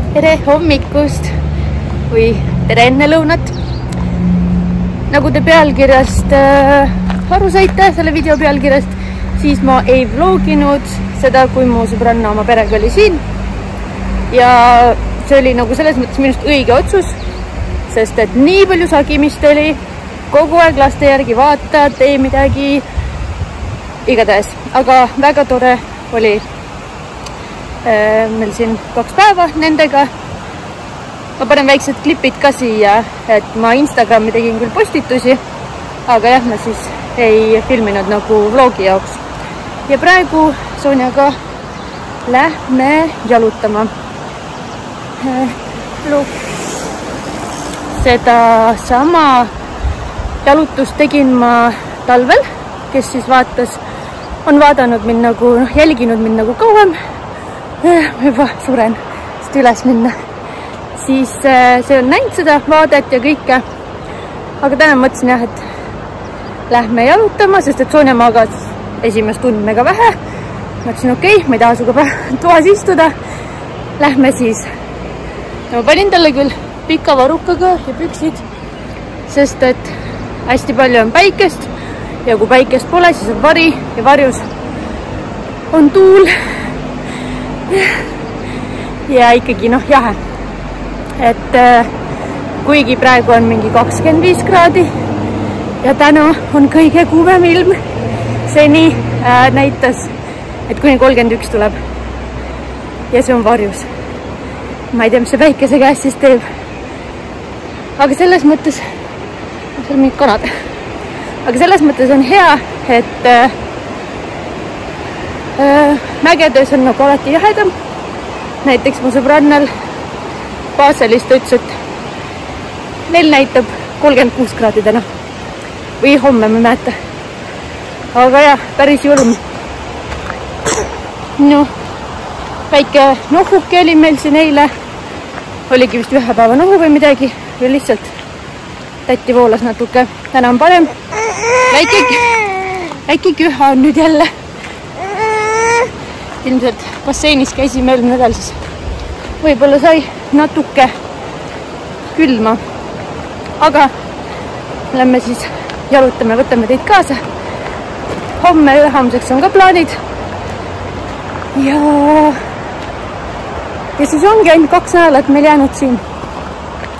Tere hommikust või tere enne lõunat. Nagu te pealkirjast aru saite, selle video pealkirjast, siis ma ei vloginud seda, kui mu sõbranna oma perega oli siin. Ja see oli nagu selles mõttes minust õige otsus, sest et nii palju sagimist oli, kogu aeg laste järgi vaata, tee midagi, igatahes. Aga väga tore oli meil siin 2 päeva nendega. Ma panen väiksed klipid ka siia, et ma Instagrami tegin küll postitusi, aga jah, ma siis ei filminud nagu vlogi jaoks. Ja praegu Sonjaga lähme jalutama. Seda sama jalutust tegin ma talvel, kes siis on vaadanud mind nagu, jälginud mind nagu kauem. Ma juba suren, sest üles minna. Siis see on näinud seda vaadet ja kõike. Aga täna mõtlesin jah, et lähme jalutama, sest et Sonja magas esimest tund mega vähe. Mõtlesin okei, ma ei taha suga toas istuda. Lähme siis. Ma panin talle küll pika varukaga ja püksid, sest et hästi palju on päikest ja kui päikest pole, siis on vari ja varjus on tuul. Ja ikkagi jahe. Et kuigi praegu on mingi 25 kraadi ja täna on kõige kuumem ilm. Seni näitas, et kuni 31 tuleb ja see on varjus. Ma ei tea, mis see päikese käes siis teeb. Aga selles mõttes, seal on mingid kanad. Aga selles mõttes on hea, et mägedes on nagu alati jahedam. Näiteks mu sõbrannal Baselist ütles, et neil näitab 36 kraadi täna. Või homme, ma mäleta. Aga jah, päris julm. No, väike nohuke oli meil siin eile. Oligi vist 1 päeva nohu või midagi. Ja lihtsalt tätti voolas natuke. Täna on parem. Väike küha on nüüd jälle. Ilmselt basseinis käisime eelmine nädal, siis võib-olla sai natuke külma. Aga lähme siis jalutame, võtame teid kaasa. Homme ülehomseks on ka plaanid. Ja siis ongi ainult 2 nädalat meil jäänud siin.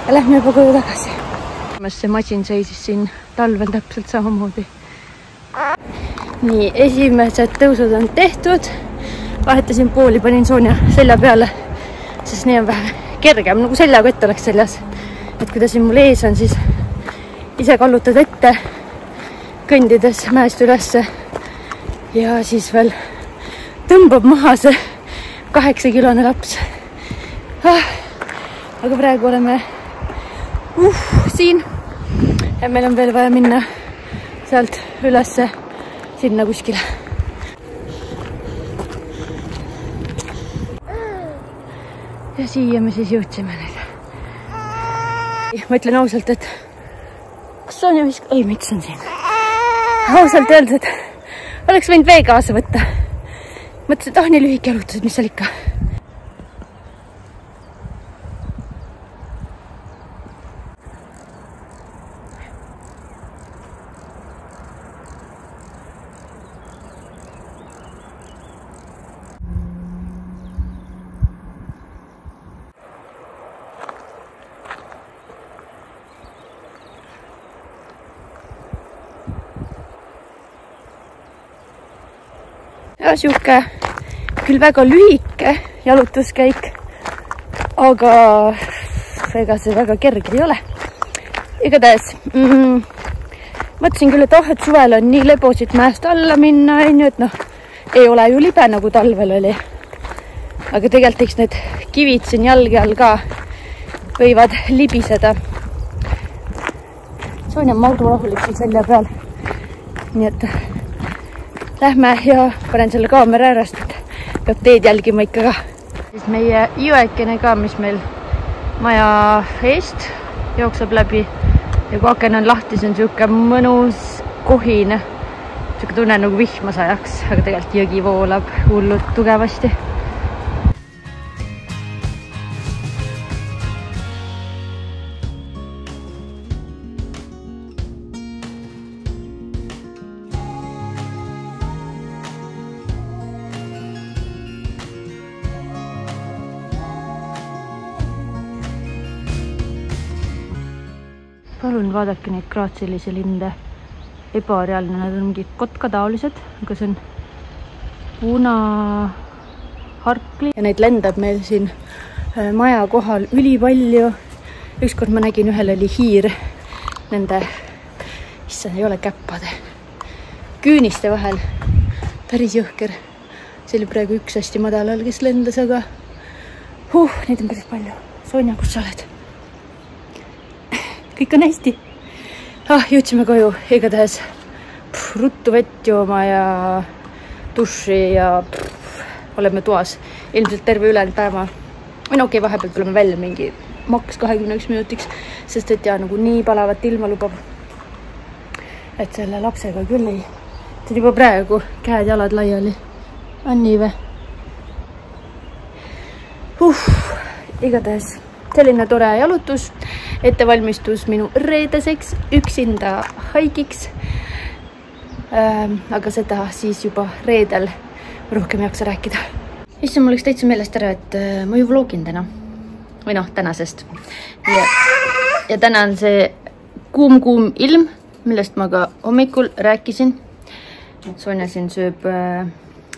Ja lähme juba koju tagasi. See masin seisis siin talvel täpselt samamoodi. Nii, esimesed tõusud on tehtud. Vahetasin pooli, panin Sonja selja peale, sest nii on vähe kergem, nagu seljakott oleks seljas. Et kui ta siin mul ees on, siis ise kallutad ette, kõndides mäest ülesse ja siis veel tõmbab maha see 8-kilone laps. Aga praegu oleme siin ja meil on veel vaja minna sealt ülesse sinna kuskile. Ja siia me siis jõudsime nüüd. Ma ütlen ausalt, et kas Sonja viskab? Ei, miks on siin? Ausalt öeldes, et oleks võinud vee kaasa võtta. Mõtlesin, et nii lühike jalutused, mis seal ikka. Ja siuke küll väga lühike jalutuskäik, aga ega see väga kerge ei ole. Igatahes mõtlesin küll, et suvel on nii lebosid mäest alla minna, et ei ole ju libe nagu talvel oli. Aga tegelikult eks need kivid siin jalgi all ka võivad libiseda. Sonja on maudru rahulikult selja peal. Nii et lähme ja panen selle kaamera ärast, et peab teed jälgima ikka ka. Siis meie jõekene ka, mis meil maja eest jookseb läbi ja kui aken on lahti, see on siuke mõnus kohin. Siuke tunne nagu vihma sajaks, aga tegelikult jõgi voolab hullult tugevasti. Palun vaadake neid graatsilisi linde. Ebareaalne, nad on mingi kotkataolised, aga see on punaharkli. Ja neid lendab meil siin maja kohal ülipalju. Ükskord ma nägin ühel oli hiir nende, issand, ei ole käppade, küüniste vahel. Päris jõhker. See oli praegu üks hästi madalal, kes lendas, aga neid on päris palju. Sonja, kus sa oled? Kõik on hästi. Jõudsime koju, igatahes ruttu vett jooma ja duši ja oleme toas ilmselt terve ülejäänud päeva. Või okei, vahepeal tuleme välja mingi maks 21 minutiks, sest et nagu nii palavat ilma lubab. Et selle lapsega küll ei. See on juba praegu käed-jalad laiali. On nii või? Igatahes selline tore jalutus, ettevalmistus minu reedeseks üksinda haigiks. Aga seda siis juba reedel rohkem jaksa rääkida. Issand, mul oleks täitsa meelest ära, et ma ju vlogin täna. Või tänasest. Ja täna on see kuum ilm, millest ma ka hommikul rääkisin. Sonja siin sööb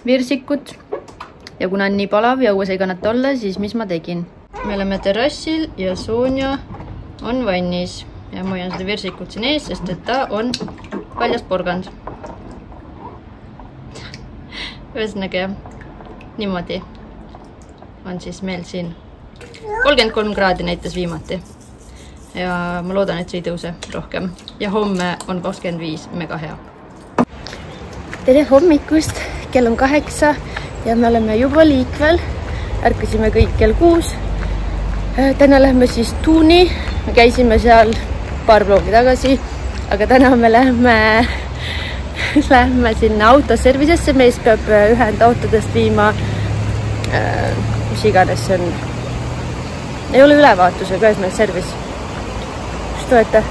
virsikut. Ja kuna on nii palav ja õues ei kannata olla, siis mis ma tegin? Me oleme terrassil ja Sonja on vannis. Ja ma hoian seda virsikut siin ees, sest et ta on väljast porgand. Ühesõnaga, niimoodi on siis meil siin 33 kraadi näitas viimati. Ja ma loodan, et see ei tõuse rohkem. Ja homme on 25, mega hea. Tere hommikust, kell on 8 ja me oleme juba liikvel. Ärkasime kõik kell 6. Täna lähme siis Tuuni. Me käisime seal paar vlogi tagasi, aga täna me lähme sinna autoservisesse. Mees peab ühend autodest viima, mis iganes see on. Ei ole ülevaatus, aga ühesõnaga servis. Что это?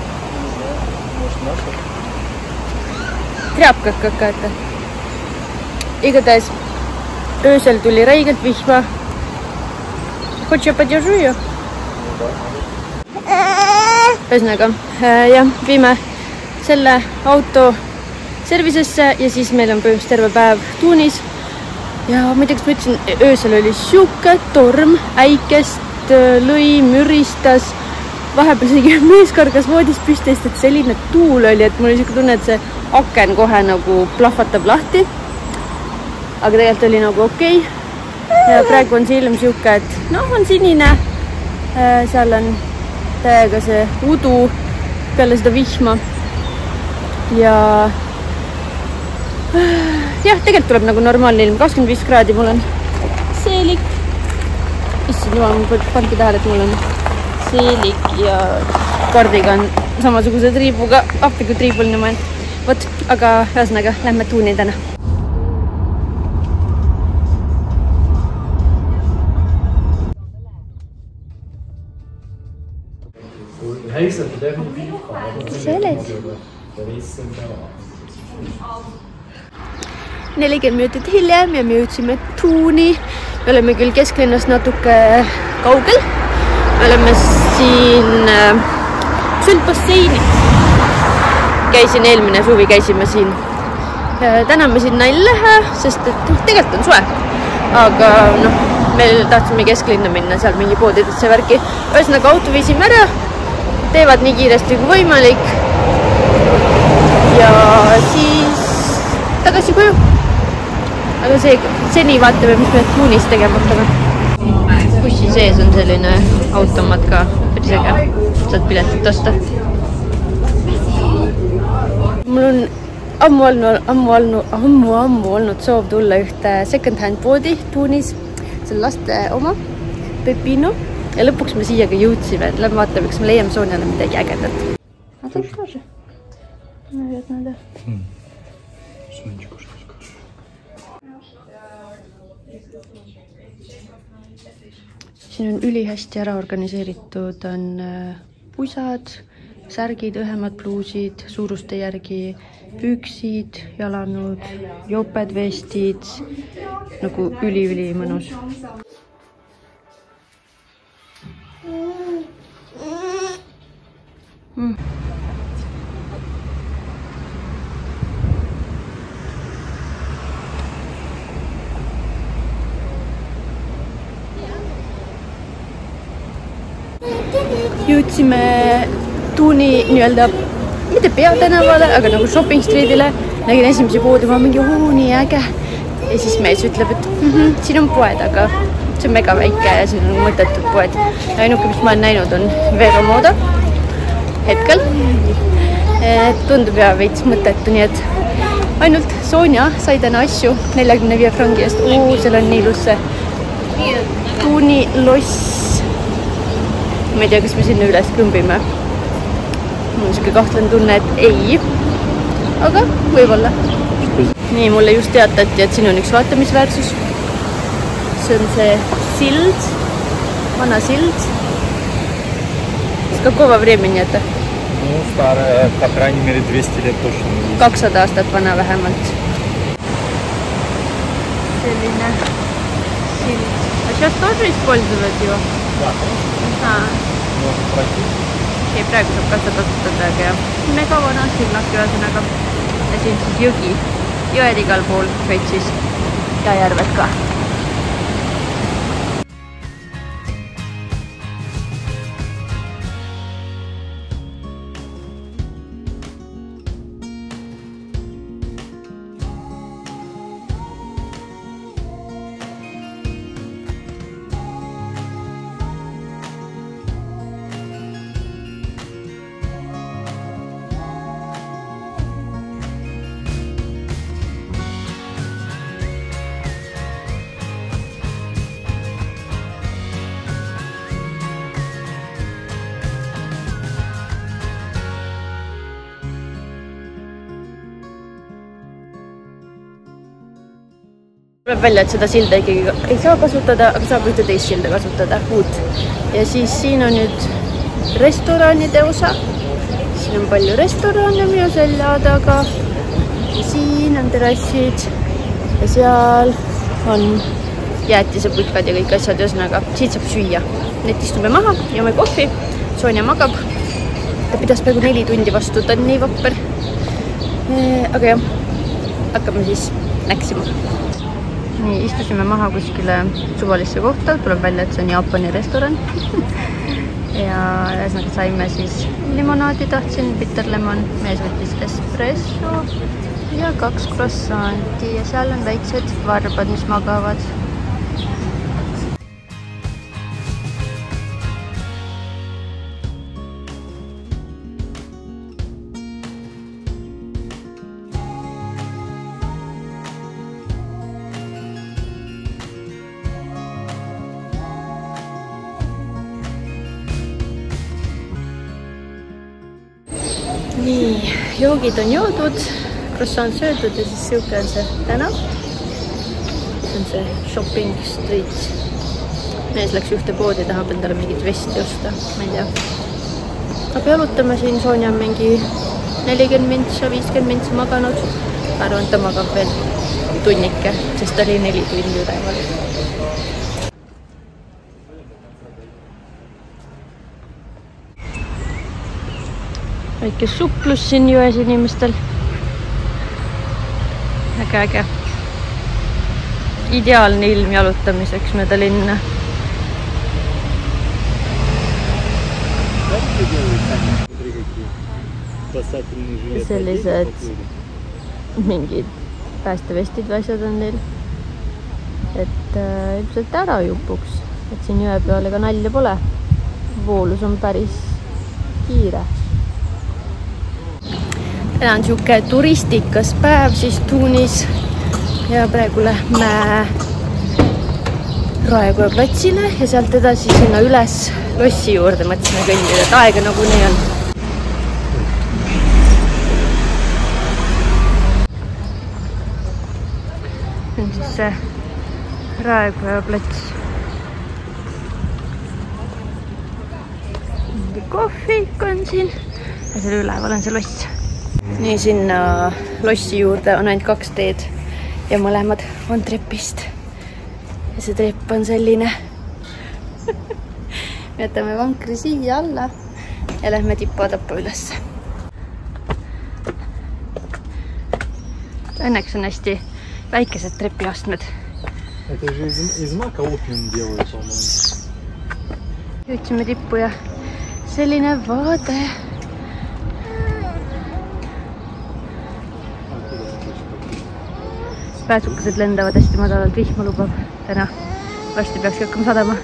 Тряпка какая-то. Igatahes öösel tuli räigelt vihma. Хочешь, я подержу ее? Ühesõnaga, jah, viime selle auto servisesse ja siis meil on põhimõtteliselt terve päev Tuunis. Ja muideks ma ütlesin, öösel oli siuke torm, äikest lõi, müristas. Vahepeal see mees kargas voodist püstest, et selline tuul oli, et mul oli siuke tunne, et see aken kohe nagu plahvatab lahti. Aga tegelikult oli nagu okei. Ja praegu on see ilm siuke, et on sinine. Seal on täiega see udu peale seda vihma. Ja tegelikult tuleb nagu normaalne ilm. 25 kraadi mul on seelik. Issand jumal, ma panki tähele, et mul on seelik ja kardigan samasuguse triibuga, appiku triibuline ma olen. Vot, aga ühesõnaga, lähme Tuuni täna. Sa oled? 40 minutit hiljem ja me jõudsime Tuuni. Me oleme küll kesklinnast natuke kaugel. Me oleme siin sülbasseini. Käisin eelmine suvi, käisime siin. Täna me sinna ei lähe, sest et tegelikult on suve. Aga me tahtsime kesklinna minna, seal mingi poodidesse värki. Ühesõnaga auto viisime ära. Teevad nii kiiresti kui võimalik. Ja siis tagasi koju. Aga seni vaatame, mis me Tuunis tegema hakkame. Bussi sees on selline automaat ka. Päris äge. Saad piletit osta. Mul on ammu olnud soov tulla ühte second hand poodi Tuunis. See on laste oma, Pepino. Ja lõpuks me siia ka jõudsime, et lähme vaatame, kas me leiame Sonjale midagi ägedat. А тут тоже. Наверное, да. Сонечку что скажешь? Siin on ülihästi ära organiseeritud, on pusad, särgid, õhemad pluusid, suuruste järgi, püksid, jalanud, joped, vestid, nagu üli mõnus. Jõudsime Tuuni nii-öelda, mitte peatänavale, aga nagu shopping streetile. Nägin esimesi poodi, ma mingi nii äge. Ja siis mees ütleb, et siin on poed, aga see on mega väike ja siin on mõttetud poed. Ainuke, mis ma olen näinud, on Vero Moda hetkel. Tundub ja veits mõttetu, nii et ainult Sonja sai täna asju 45 frangi eest. Seal on nii ilus see Tuuni loss. Ma ei tea, kas me sinna üles kõmbime. Mul on siuke kahtlen tunne, et ei. Aga võib-olla. Nii, mulle just teatati, et siin on üks vaatamisväärsus. See on see sild. Vana sild. Какого времени это? Ну, старая, по крайней мере, 200 лет точно. 200 aastat vana vähemalt. Selline sild. А сейчас тоже использовать его? Да, конечно. Можно пройти. Ei, praegu saab katsa kasutada, aga jah. Mega vana sillak ühesõnaga. Ja siin siis jõgi. Jõed igal pool, Šveitsis. Ja järved ka. Tuleb välja, et seda silda ikkagi ei saa kasutada, aga saab ühte teist silda kasutada, uut. Ja siis siin on nüüd restoranide osa. Siin on palju restorane minu selja taga. Ja siin on terrassid. Ja seal on jäätiseputkad ja kõik asjad. Ühesõnaga, siit saab süüa. Nüüd istume maha, joome kohvi. Sonja magab. Ta pidas praegu 4 tundi vastu, ta on nii vapper. Aga jah, hakkame siis näksima. Nii, istusime maha kuskile suvalisse kohta, tuleb välja, et see on Jaapani restoran. Ja ühesõnaga saime siis limonaadi, tahtsin bitter lemon, mees võttis espresso ja 2 croissanti ja seal on väiksed varbad, mis magavad. Nii, joogid on joodud, croissant söödud ja siis siuke on see tänav. See on see shopping street. Mees läks ühte poodi, tahab endale mingit vesti osta, ma ei tea. Aga jalutame siin, Sonja on mingi 40 mintsa, 50 mintsa maganud. Arvan, ta magab veel tunnike, sest ta oli 4 tundi üleval. Väike suplus siin jões inimestel. Äge. Ideaalne ilm jalutamiseks mööda linna. Sellised mingid päästevestid või asjad on neil. Et ilmselt ära jupuks. Et siin jõe peal ega nalja pole. Voolus on päris kiire. Täna on siuke turistikas päev siis Tuunis ja praegu lähme Raekoja platsile ja sealt edasi sinna üles lossi juurde mõtlesime kõndida, et aega nagu nii on. See on siis see Raekoja plats. Mingi kohvik on siin ja selle üleval on see loss. Nii sinna lossi juurde on ainult 2 teed ja mõlemad on trepist. Ja see trepp on selline. Me jätame vankri siia alla ja lähme tippa-tappa ülesse. Õnneks on hästi väikesed trepiastmed. jõudsime tippu ja selline vaade. Pääsukesed lendavad hästi madalalt, vihma lubab täna. Varsti peakski hakkama sadama.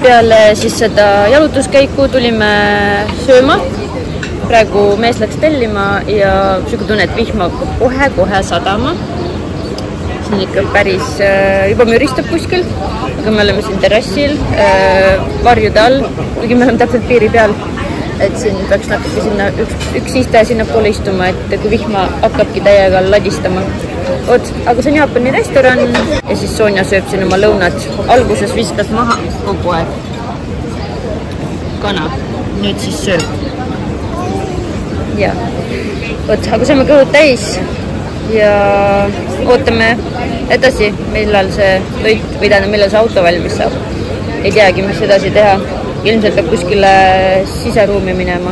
Peale siis seda jalutuskäiku tulime sööma. Praegu mees läks tellima ja siuke tunne, et vihma kohe sadama. Siin ikka päris juba müristab kuskil, aga me oleme siin terrassil varjude all, kuigi me oleme täpselt piiri peal. Et siin peaks natuke sinna üks istaja sinna poole istuma, et kui vihma hakkabki täiega ladistama. Aga see on Jaapani restoran ja siis Sonja sööb siin oma lõunat. Alguses viskas maha kogu aeg kana, nüüd siis sööb. Ja, aga saame kõhud täis ja ootame edasi, millal see toit või tähendab, millal see auto valmis saab. Ei teagi, mis edasi teha. Ilmselt peab kuskile siseruumi minema.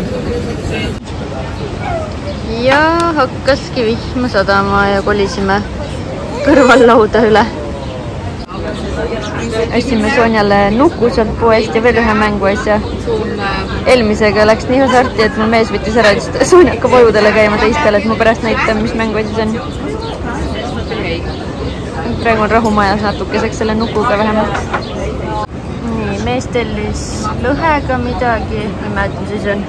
Ja hakkaski vihma sadama ja kolisime kõrvallauda üle. Ostsime Sonjale nuku sealt poest ja veel ühe mänguasja. Eelmisega läks nii hasarti, et mu mees võttis ära, et Sonja hakkab ojudele käima teistele, et ma pärast näitan, mis mänguasja see on. Praegu on rahumajas natukeseks selle nukuga vähemalt. Nii, mees tellis lõhega midagi, ma mäletan, siis on.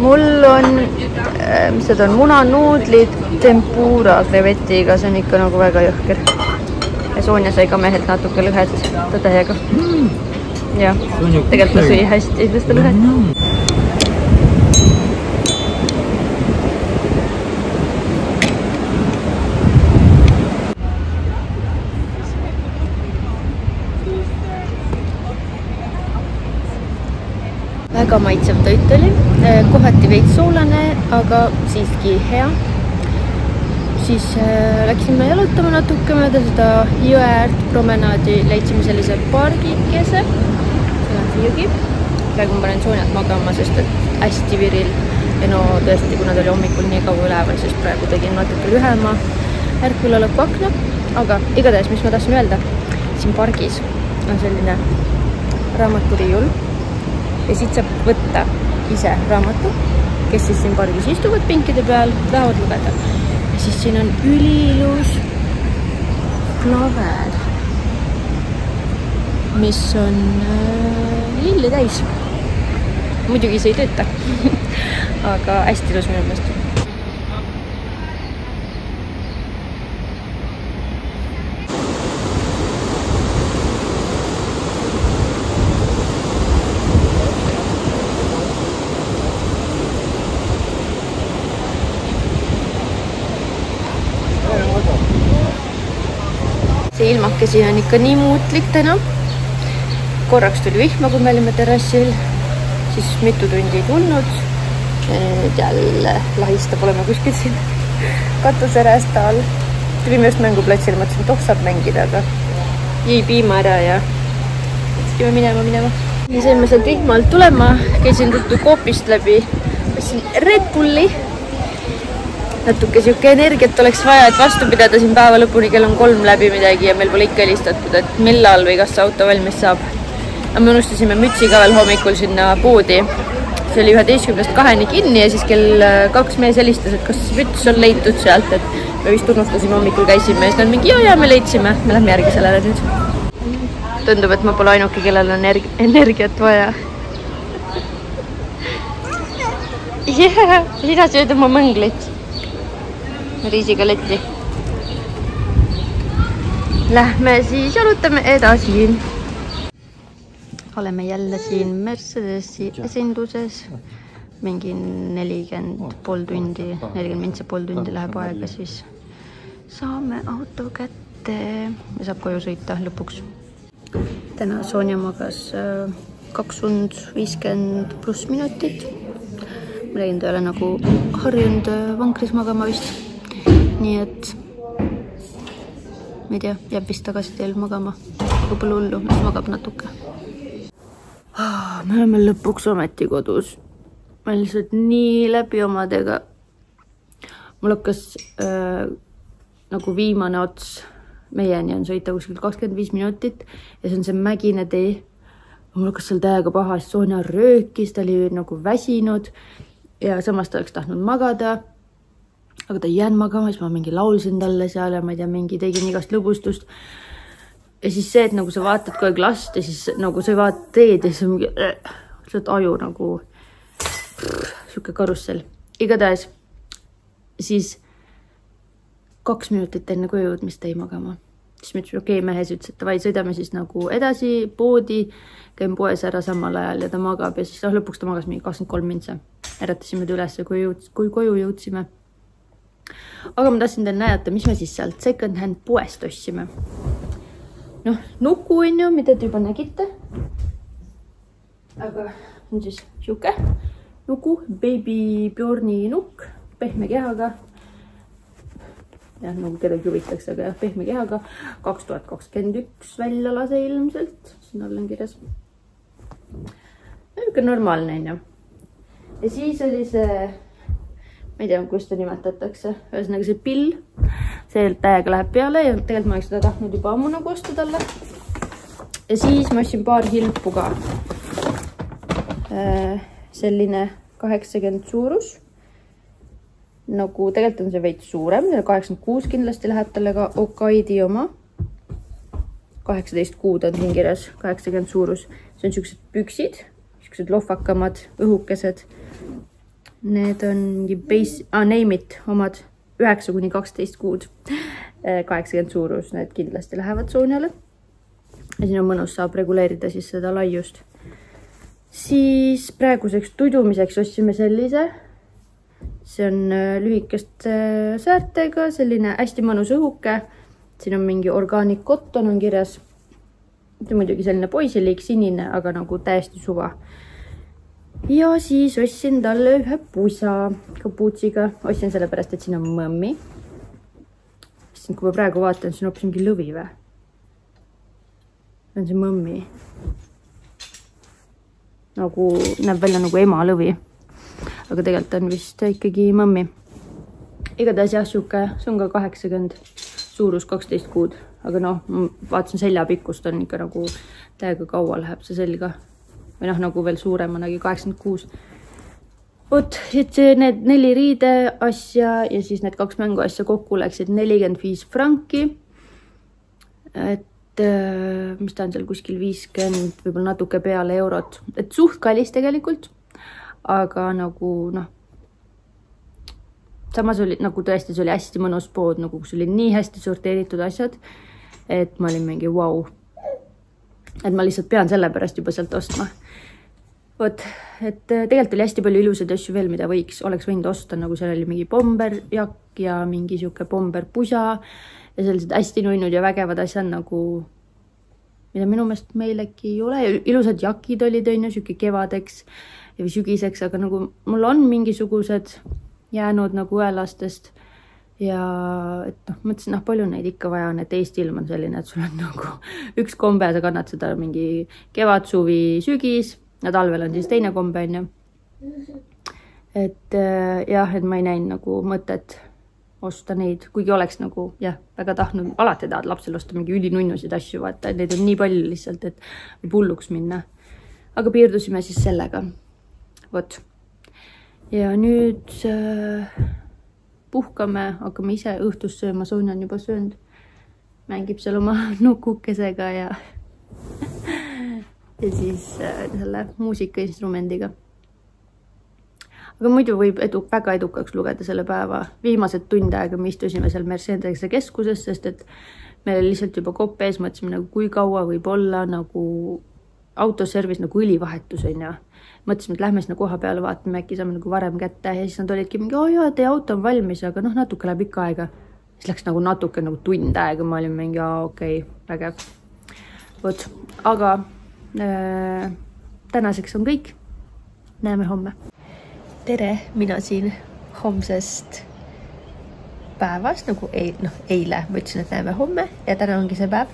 Mul on, mis need on, munanuudlid tempura krevetiga, see on ikka nagu väga jõhker. Ja Sonja sai ka mehelt natuke lõhet täiega. Ja, tegelikult ta sõi hästi seda lõhet. Väga maitsev toit oli, kohati veits soolane, aga siiski hea. Siis läksime jalutama natuke mööda seda jõeäärt promenaadi, leidsime sellise pargikese. See on see jõgi. Praegu ma panen Sonjat magama, sest et hästi viril. Ja no tõesti, kuna ta oli hommikul nii kaua üleval, siis praegu tegin natuke lühema ärkveloleku akna. Aga igatahes, mis ma tahtsin öelda, siin pargis on selline raamaturiiul. Ja siit saab võtta ise raamatu, kes siis siin pargis istuvad pinkide peal, tahavad lugeda. Ja siis siin on üliilus klaver, mis on lilli täis. Muidugi see ei tööta, aga hästi ilus minu meelest. See ilmakesi on ikka nii muutlik täna. Korraks tuli vihma, kui me olime terrassil, siis mitu tundi ei tulnud. Nüüd jälle lahistab, oleme kuskil siin katuseräästa all. Tulime just mänguplatsile, mõtlesin, et saab mängida, aga jäi piima ära ja võtskime minema. Ja saime sealt vihma alt tulema, käisin ruttu koopist läbi, võtsin Red Bulli. Natuke siuke energiat oleks vaja, et vastu pidada siin päeva lõpuni, kell on 3 läbi midagi ja meil pole ikka helistatud, et millal või kas see auto valmis saab. Aga me unustasime mütsi ka veel hommikul sinna poodi. See oli 11:02 kinni ja siis kell 2 mees helistas, et kas müts on leitud sealt, et me vist unustasime hommikul käisime ja siis nad mingi, ja me leidsime. Me lähme järgi sellele nüüd. Tundub, et ma pole ainuke, kellel on energiat vaja. Sina sööd oma mõnglit. Riisigaleti. Lähme siis jalutame edasi. Oleme jälle siin Mercedesi esinduses. Mingi 40 pool tundi läheb aega, siis saame auto kätte ja saab koju sõita lõpuks. Täna Sonja magas 2 tund 50+ minutit. Ma räägin, ta ei ole nagu harjunud vankris magama vist. Nii et ma ei tea, jääb vist tagasi teel magama. Kui pole hullu, siis magab natuke. Me oleme lõpuks ometi kodus. Ma lihtsalt nii läbi omadega. Mul hakkas nagu viimane ots meieni on sõita kuskil 25 minutit ja see on see mägine tee. Mul hakkas seal täiega paha, sest Sonja röökis, ta oli nagu väsinud ja samas ta oleks tahtnud magada. Aga ta ei jäänud magama, siis ma mingi laulsin talle seal ja ma ei tea, mingi tegin igast lõbustust. Ja siis see, et nagu sa vaatad kogu aeg last ja siis nagu sa vaatad teed ja siis on mingi saad aju nagu siuke karussel. Igatahes siis 2 minutit enne koju jõudmist jäi magama. Siis ma ütlesin, okei, mehes ütles, et vai sõidame siis nagu edasi poodi, käin poes ära samal ajal ja ta magab ja siis lõpuks ta magas mingi 23 mintse. Äratasime ta üles, kui koju jõudsime. Aga ma tahtsin teile näidata, mis me siis sealt second hand poest ostsime. Noh, nuku on ju, mida te juba nägite. Aga on siis siuke nuku, Baby Bjorni nukk, pehme kehaga. Jah, nagu kedagi huvitaks, aga jah, pehme kehaga. 2021 välja lase ilmselt. Siin all on kirjas. Niisugune normaalne on ju. Ja siis oli see, ma ei tea, kus ta nimetatakse, ühesõnaga see pill. See täiega läheb peale ja tegelikult ma oleks seda tahtnud juba ammu nagu osta talle. Ja siis ma ostsin paar hilpu ka. Selline 80 suurus. Nagu tegelikult on see veits suurem, 86 kindlasti läheb talle ka Okaidi oma. 18 kuud on siin kirjas, 80 suurus. See on siuksed püksid, siuksed lohvakamad, õhukesed. Need on mingi Name It omad 9-12 kuud. 80 suurus, need kindlasti lähevad Sonjale. Ja siin on mõnus, saab reguleerida siis seda laiust. Siis praeguseks tudumiseks ostsime sellise. See on lühikest säärtega, selline hästi mõnus õhuke. Siin on mingi organic cotton on kirjas. See on muidugi selline poisiliik, sinine, aga nagu täiesti suva. Ja siis ostsin talle ühe pusa kapuutsiga. Ostsin selle pärast, et siin on mõmmi. Kui ma praegu vaatan, siin on hoopis mingi lõvi või? On see mõmmi. Nagu näeb välja nagu ema lõvi. Aga tegelikult on vist ikkagi mõmmi. Igatahes jah, see on ka 80 suurus 12 kuud. Aga noh, vaatasin selja pikkust on ikka nagu täiega kaua läheb see selga. Või noh, nagu veel suuremanagi 86. Vot, et need 4 riide asja ja siis need 2 mängu asja kokku läksid 45 franki. Et mis ta on seal kuskil 50, võib-olla natuke peale eurot. Et suht kallis tegelikult. Aga nagu noh, samas oli nagu tõesti, see oli hästi mõnus pood, nagu kus oli nii hästi sorteeritud asjad, et ma olin mingi wow. Et ma lihtsalt pean selle pärast juba sealt ostma. Vot, et tegelikult oli hästi palju ilusaid asju veel, mida oleks võinud osta, nagu seal oli mingi bomberjakk ja mingi siuke bomberpusa ja sellised hästi nuinud ja vägevad asjad nagu, mida minu meelest meilegi ei ole. Ilusad jakid olid õnne, siuke kevadeks ja sügiseks, aga nagu mul on mingisugused jäänud nagu õelastest ja et noh, mõtlesin, palju neid ikka vaja on, et Eesti ilm on selline, et sul on nagu üks kombe, sa kannad seda mingi kevad, suvi, sügis ja talvel on siis teine kombe on ju. Et jah, et ma ei näinud nagu mõtet osta neid, kuigi oleks nagu jah, väga tahtnud, alati tahad lapsel osta mingi ülinunnusid asju, vaata, neid on nii palju lihtsalt, et võib hulluks minna. Aga piirdusime siis sellega. Vot. Ja nüüd puhkame, hakkame ise õhtust sööma, Sonja on juba söönud. Mängib seal oma nukukesega ja siis selle muusikainstrumendiga. Aga muidu võib väga edukaks lugeda selle päeva. Viimased tund aega me istusime seal Mercedese keskuses, sest et meil lihtsalt juba kopp ees, mõtlesime nagu kui kaua võib olla nagu autoservis nagu õlivahetus on ja mõtlesime, et lähme sinna koha peale, vaatame, äkki saame nagu varem kätte ja siis nad olidki mingi, jaa, teie auto on valmis, aga noh, natuke läheb ikka aega. Siis läks nagu natuke nagu tund aega, ma olin mingi, okei, vägev. Vot, aga tänaseks on kõik. Näeme homme. Tere, mina siin homsest päevast, nagu eile ma ütlesin, et näeme homme ja täna ongi see päev.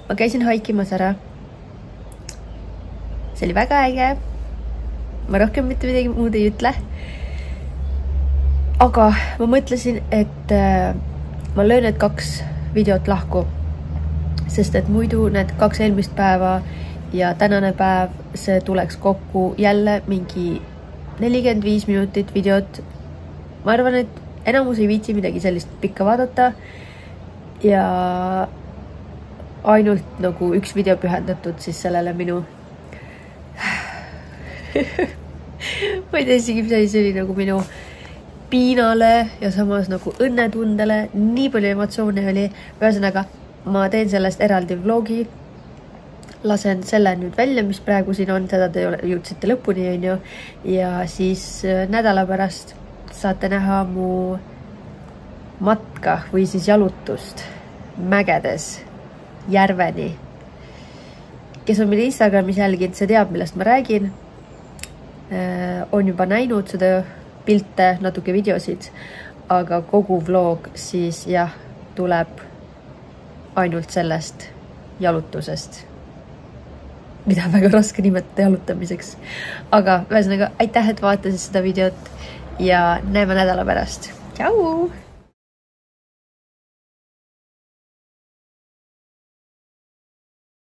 Ma käisin haikimas ära see oli väga äge. Ma rohkem mitte midagi muud ei ütle. Aga ma mõtlesin, et ma löön need 2 videot lahku, sest et muidu need 2 eelmist päeva ja tänane päev, see tuleks kokku jälle mingi 45 minutit videot. Ma arvan, et enamus ei viitsi midagi sellist pikka vaadata ja ainult nagu 1 video pühendatud siis sellele minu ma ei tea isegi, mis see oli nagu minu piinale ja samas nagu õnnetundele, nii palju emotsioone oli. Ühesõnaga, ma teen sellest eraldi vlogi, lasen selle nüüd välja, mis praegu siin on, seda te jõudsite lõpuni, on ju, ja siis nädala pärast saate näha mu matka või siis jalutust mägedes järveni. Kes on minu Instagramis jälginud, see teab, millest ma räägin. On juba näinud seda pilte, natuke videosid, aga kogu vlog siis jah, tuleb ainult sellest jalutusest, mida on väga raske nimetada jalutamiseks. Aga ühesõnaga, aitäh, et vaatasid seda videot ja näeme nädala pärast. Tšau!